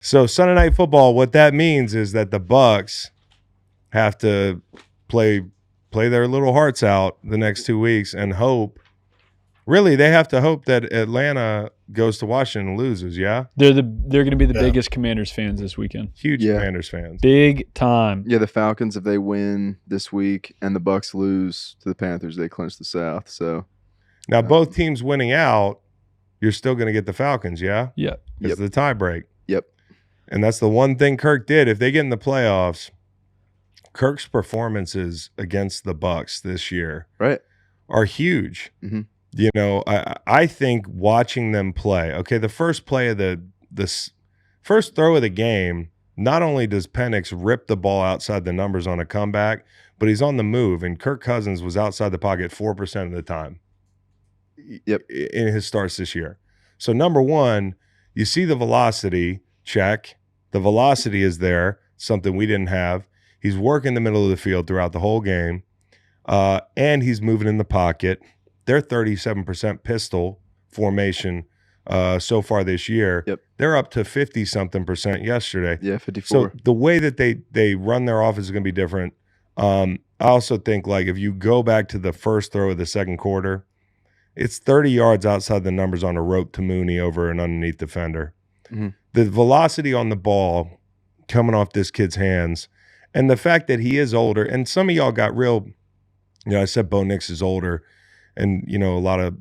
So Sunday Night Football, what that means is that the Bucs have to play their little hearts out the next 2 weeks and hope. Really, they have to hope that Atlanta goes to Washington and loses. Yeah, they're going to be the biggest Commanders fans this weekend. Huge Commanders fans, big time. Yeah, the Falcons, if they win this week and the Bucs lose to the Panthers, they clinch the South. So now both teams winning out, you're still going to get the Falcons. Yeah, It's the tie break. Yep. And that's the one thing Kirk did. If they get in the playoffs, Kirk's performances against the Bucs this year are huge. Mm-hmm. You know, I think watching them play. Okay, the first play of the first throw of the game. Not only does Penix rip the ball outside the numbers on a comeback, but he's on the move. And Kirk Cousins was outside the pocket 4% of the time. Yep. In his starts this year. So number one, you see the velocity check. The velocity is there, something we didn't have. He's working the middle of the field throughout the whole game, and he's moving in the pocket. They're 37% pistol formation so far this year. Yep. They're up to 50-something% yesterday. Yeah, 54. So the way that they run their offense is going to be different. I also think, like, if you go back to the first throw of the second quarter, it's 30 yards outside the numbers on a rope to Mooney over an underneath defender. Mm-hmm. The velocity on the ball coming off this kid's hands, and the fact that he is older, and some of y'all got real, I said Bo Nix is older, and, a lot of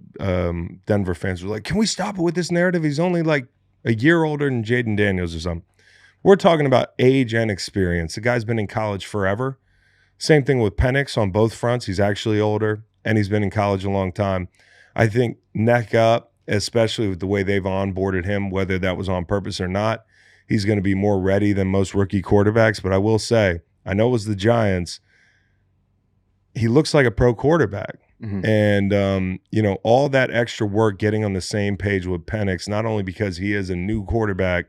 Denver fans were like, can we stop it with this narrative? He's only like a year older than Jaden Daniels or something. We're talking about age and experience. The guy's been in college forever. Same thing with Penix on both fronts. He's actually older, and he's been in college a long time. I think neck up, especially with the way they've onboarded him, whether that was on purpose or not, he's going to be more ready than most rookie quarterbacks. But I will say, I know it was the Giants. He looks like a pro quarterback. Mm-hmm. And, all that extra work getting on the same page with Penix, not only because he is a new quarterback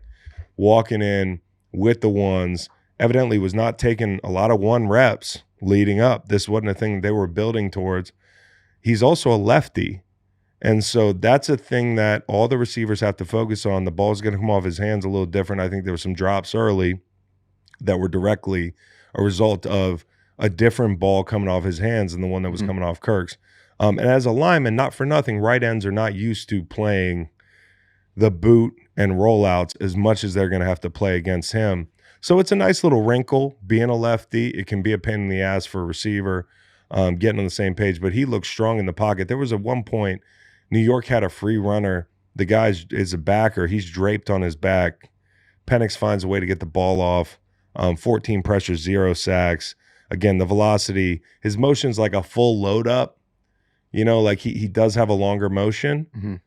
walking in with the ones, evidently was not taking a lot of one reps leading up. This wasn't a thing they were building towards. He's also a lefty. And so that's a thing that all the receivers have to focus on. The ball's going to come off his hands a little different. I think there were some drops early that were directly a result of a different ball coming off his hands than the one that was coming off Kirk's. And as a lineman, not for nothing, right ends are not used to playing the boot and rollouts as much as they're going to have to play against him. So it's a nice little wrinkle being a lefty. It can be a pain in the ass for a receiver getting on the same page, but he looks strong in the pocket. There was at one point, New York had a free runner. The guy is a backer. He's draped on his back. Penix finds a way to get the ball off. 14 pressures, 0 sacks. Again, the velocity, his motion's like a full load up. Like he does have a longer motion,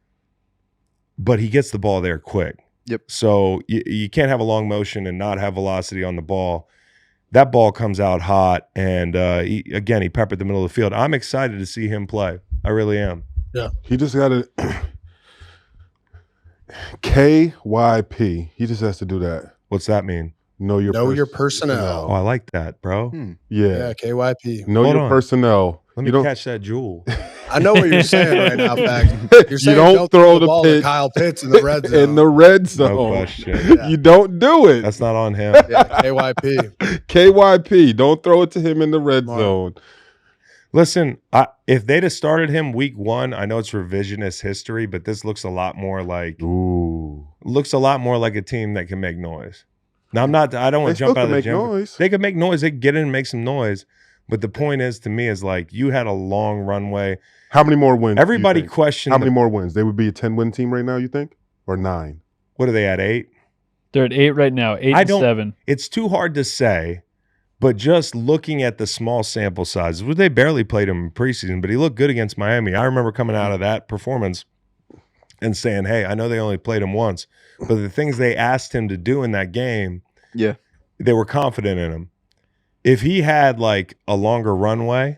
but he gets the ball there quick. Yep. So you can't have a long motion and not have velocity on the ball. That ball comes out hot, and he peppered the middle of the field. I'm excited to see him play. I really am. Yeah. He just got a KYP. He just has to do that. What's that mean? Know your personnel. Oh, I like that, bro. Yeah. KYP. Know your personnel. Let me catch that jewel. I know what you're saying right now, Pax. You're saying you don't throw the ball pitch to Kyle Pitts in the red zone. In the red zone. No question. Yeah. You don't do it. That's not on him. Yeah, KYP. KYP. Don't throw it to him in the red zone. Listen, if they'd have started him week 1, I know it's revisionist history, but this looks a lot more like a team that can make noise. Now, I don't want to jump out of the gym. Noise. They could make noise. They could get in and make some noise. But the point is, to me, is like you had a long runway. How many more wins? Everybody questioned. How many more wins? They would be a 10-win team right now, you think? Or 9? What are they at, 8? They're at 8 right now, 8 and 7. It's too hard to say, but just looking at the small sample sizes, they barely played him in preseason, but he looked good against Miami. I remember coming out of that performance and saying, hey, I know they only played him once, but the things they asked him to do in that game, they were confident in him. If he had like a longer runway,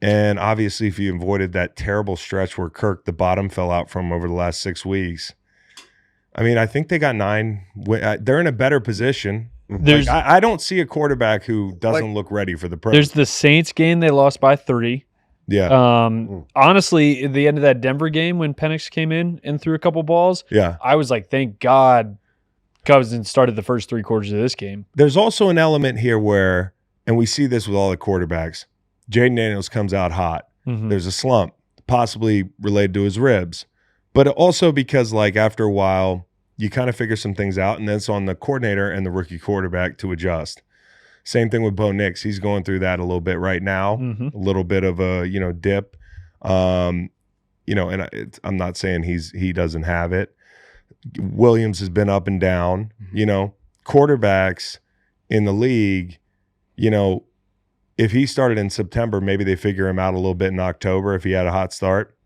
and obviously if you avoided that terrible stretch where Kirk, the bottom fell out from over the last 6 weeks, I mean, I think they got 9. They're in a better position. I don't see a quarterback who doesn't look ready for the pro. There's the Saints game. They lost by 3. Yeah. Honestly, at the end of that Denver game when Penix came in and threw a couple balls, yeah, I was like, thank God Cousins started the first 3 quarters of this game. There's also an element here where, and we see this with all the quarterbacks, Jaden Daniels comes out hot. Mm-hmm. There's a slump, possibly related to his ribs, but also because like after a while, you kind of figure some things out, and then it's on the coordinator and the rookie quarterback to adjust. Same thing with Bo Nix. He's going through that a little bit right now, a little bit of a dip. And I'm not saying he doesn't have it. Williams has been up and down. Quarterbacks in the league, if he started in September, maybe they figure him out a little bit in October if he had a hot start.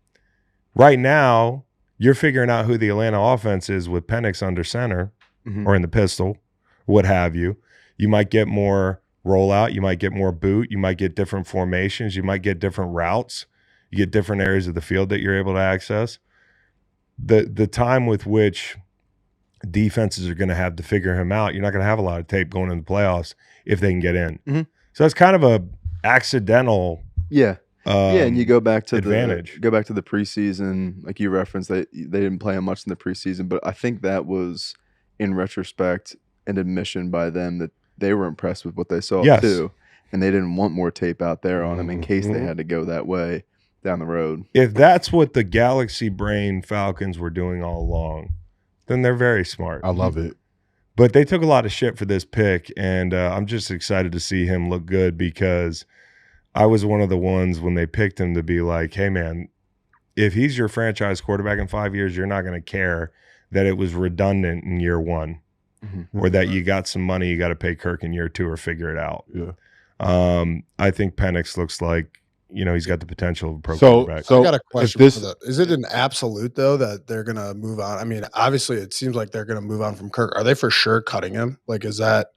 Right now, you're figuring out who the Atlanta offense is with Penix under center or in the pistol, what have you. You might get more rollout. You might get more boot. You might get different formations. You might get different routes. You get different areas of the field that you're able to access. The time with which defenses are going to have to figure him out, you're not going to have a lot of tape going into the playoffs if they can get in. So it's kind of a accidental and you go back to advantage. Go back to the preseason, like you referenced, they didn't play him much in the preseason, but I think that was, in retrospect, an admission by them that they were impressed with what they saw too, and they didn't want more tape out there on him in case they had to go that way down the road. If that's what the Galaxy Brain Falcons were doing all along, then they're very smart. I love it. But they took a lot of shit for this pick, and I'm just excited to see him look good because I was one of the ones when they picked him to be like, hey, man, if he's your franchise quarterback in 5 years, you're not going to care that it was redundant in year 1 or that you got some money you got to pay Kirk in year 2 or figure it out. Yeah. I think Penix looks like, he's got the potential of a pro quarterback. I got a question for that. Is it an absolute, though, that they're going to move on? I mean, obviously, it seems like they're going to move on from Kirk. Are they for sure cutting him? Like, is that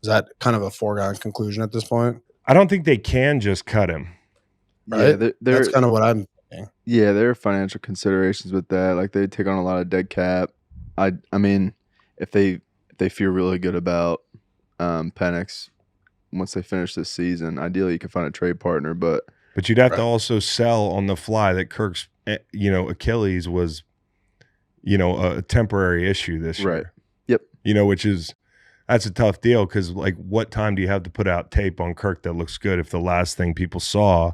kind of a foregone conclusion at this point? I don't think they can just cut him. Right? Yeah, that's kind of what I'm thinking. Yeah, there are financial considerations with that. Like, they take on a lot of dead cap. I mean, if they feel really good about Penix once they finish this season, ideally you can find a trade partner, but you'd have to also sell on the fly that Kirk's Achilles was a temporary issue this year. Right. Yep. That's a tough deal because like what time do you have to put out tape on Kirk that looks good if the last thing people saw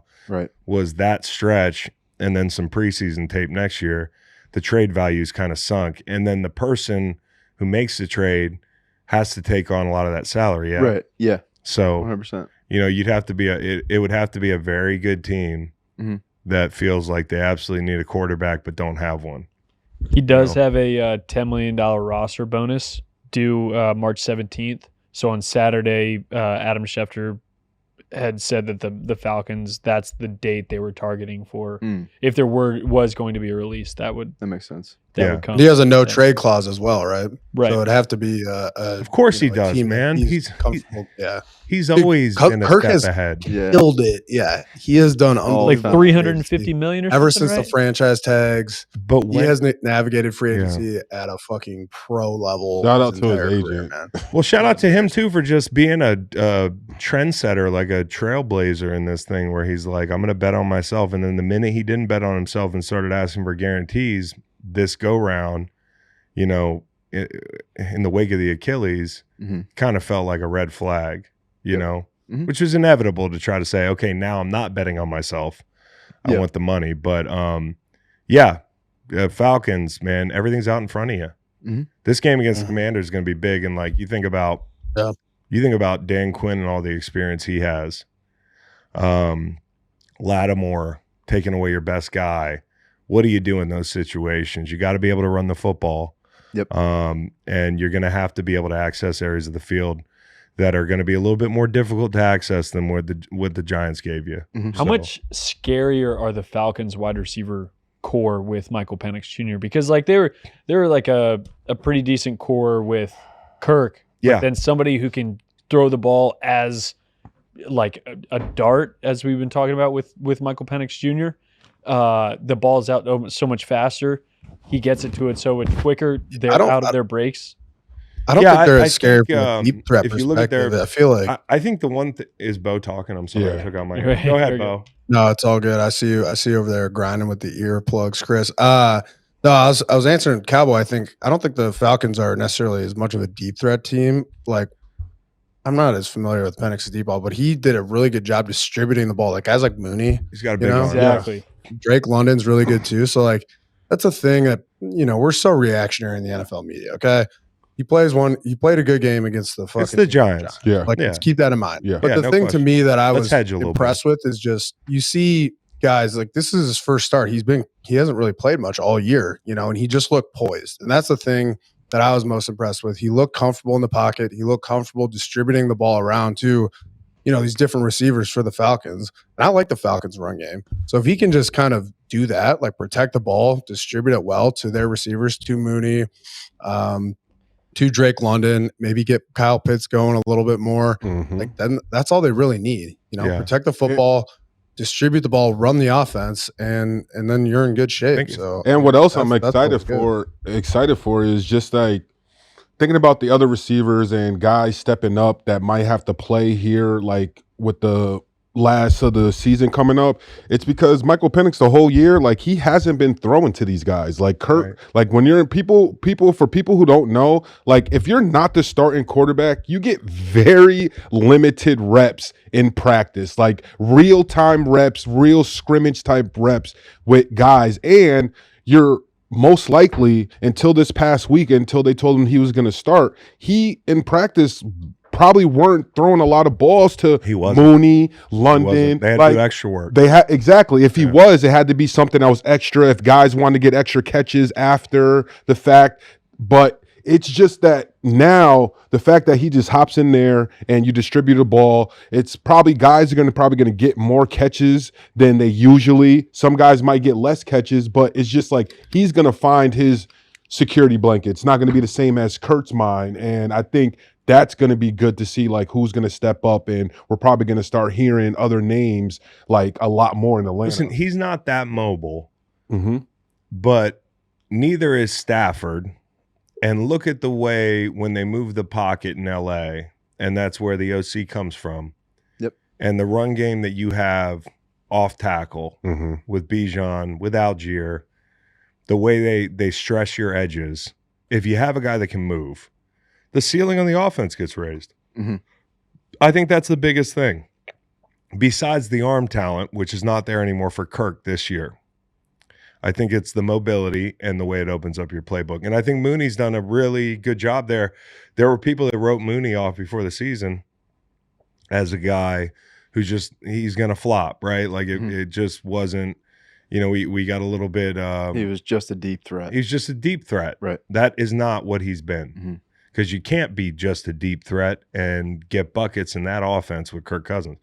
was that stretch and then some preseason tape next year? The trade value's kind of sunk, and then the person who makes the trade has to take on a lot of that salary. Yeah. Right. Yeah. So 100%. You'd have to be it would have to be a very good team that feels like they absolutely need a quarterback but don't have one. He does have a $10 million roster bonus due March 17th. So on Saturday, Adam Schefter had said that the Falcons, that's the date they were targeting for. If there was going to be a release, that makes sense. That would come. He has a no trade clause as well, right? Right. So it'd have to be of course he does, man. He's comfortable. He's always been a Kirk step has ahead. Killed it. Yeah. He has done like $350 million or ever something, since the franchise tags. But he has navigated free agency at a fucking pro level. Shout out to his agent. Man. Well, shout out to him too for just being a trendsetter, like a trailblazer in this thing where he's like, I'm going to bet on myself. And then the minute he didn't bet on himself and started asking for guarantees this go round, in the wake of the Achilles, kind of felt like a red flag, which was inevitable to try to say, okay, now I'm not betting on myself. I want the money. But Falcons, man, everything's out in front of you. This game against the Commanders is going to be big. And like you think about Dan Quinn and all the experience he has. Lattimore taking away your best guy. What do you do in those situations? You got to be able to run the football. Yep. And you're going to have to be able to access areas of the field that are going to be a little bit more difficult to access than what the Giants gave you. How much scarier are the Falcons wide receiver core with Michael Penix Jr.? Because like they were like a pretty decent core with Kirk. Yeah. But then somebody who can throw the ball as like a dart, as we've been talking about with Michael Penix Jr. The ball's out so much faster. He gets it to it so much quicker. They're out of their breaks. I don't think they're as scary from a deep threat perspective. Look at I feel like I think the one is Bo talking. I'm sorry, I took out my. Go ahead, Bo. No, it's all good. I see you over there grinding with the earplugs, Chris. No, I was answering Cowboy. I don't think the Falcons are necessarily as much of a deep threat team. Like, I'm not as familiar with Penix's deep ball, but he did a really good job distributing the ball. Like guys like Mooney, he's got a big arm. Exactly. Drake London's really good too. So like that's a thing that we're so reactionary in the NFL media. Okay, he played a good game against the fucking it's the Giants. Yeah, like let's keep that in mind. Yeah. But the thing to me that I was hedge a impressed with is just you see guys like this is his first start. He hasn't really played much all year, and he just looked poised, and that's the thing that I was most impressed with. He looked comfortable in the pocket. He looked comfortable distributing the ball around to, these different receivers for the Falcons. And I like the Falcons run game. So if he can just kind of do that, like protect the ball, distribute it well to their receivers, to Mooney, to Drake London, maybe get Kyle Pitts going a little bit more. Like then that's all they really need. Protect the football, distribute the ball, run the offense, and then you're in good shape. So, and what else I'm excited for is just like thinking about the other receivers and guys stepping up that might have to play here, like with the last of the season coming up. It's because Michael Penix the whole year, like he hasn't been throwing to these guys. Like Kirk, right. Like when you're in people who don't know, like if you're not the starting quarterback, you get very limited reps in practice, like real time reps, real scrimmage type reps with guys. And you're most likely until this past week, until they told him he was going to start, he in practice probably weren't throwing a lot of balls to Mooney, London. They had to do extra work. They had exactly. If he was, it had to be something that was extra. If guys wanted to get extra catches after the fact, but it's just that now the fact that he just hops in there and you distribute the ball, it's probably guys are probably going to get more catches than they usually. Some guys might get less catches, but it's just like he's going to find his security blanket. It's not going to be the same as Kurt's mine, and I think that's going to be good to see, like who's going to step up, and we're probably going to start hearing other names like a lot more in Atlanta. Listen, he's not that mobile, but neither is Stafford. And look at the way when they move the pocket in LA, and that's where the OC comes from. Yep. And the run game that you have off tackle with Bijan, with Algier, the way they stress your edges. If you have a guy that can move, the ceiling on the offense gets raised. I think that's the biggest thing. Besides the arm talent, which is not there anymore for Kirk this year. I think it's the mobility and the way it opens up your playbook. And I think Mooney's done a really good job there. There were people that wrote Mooney off before the season as a guy who's he's going to flop, right? Like it just wasn't, we got a little bit. He was just a deep threat. He's just a deep threat. Right. That is not what he's been. Because you can't be just a deep threat and get buckets in that offense with Kirk Cousins.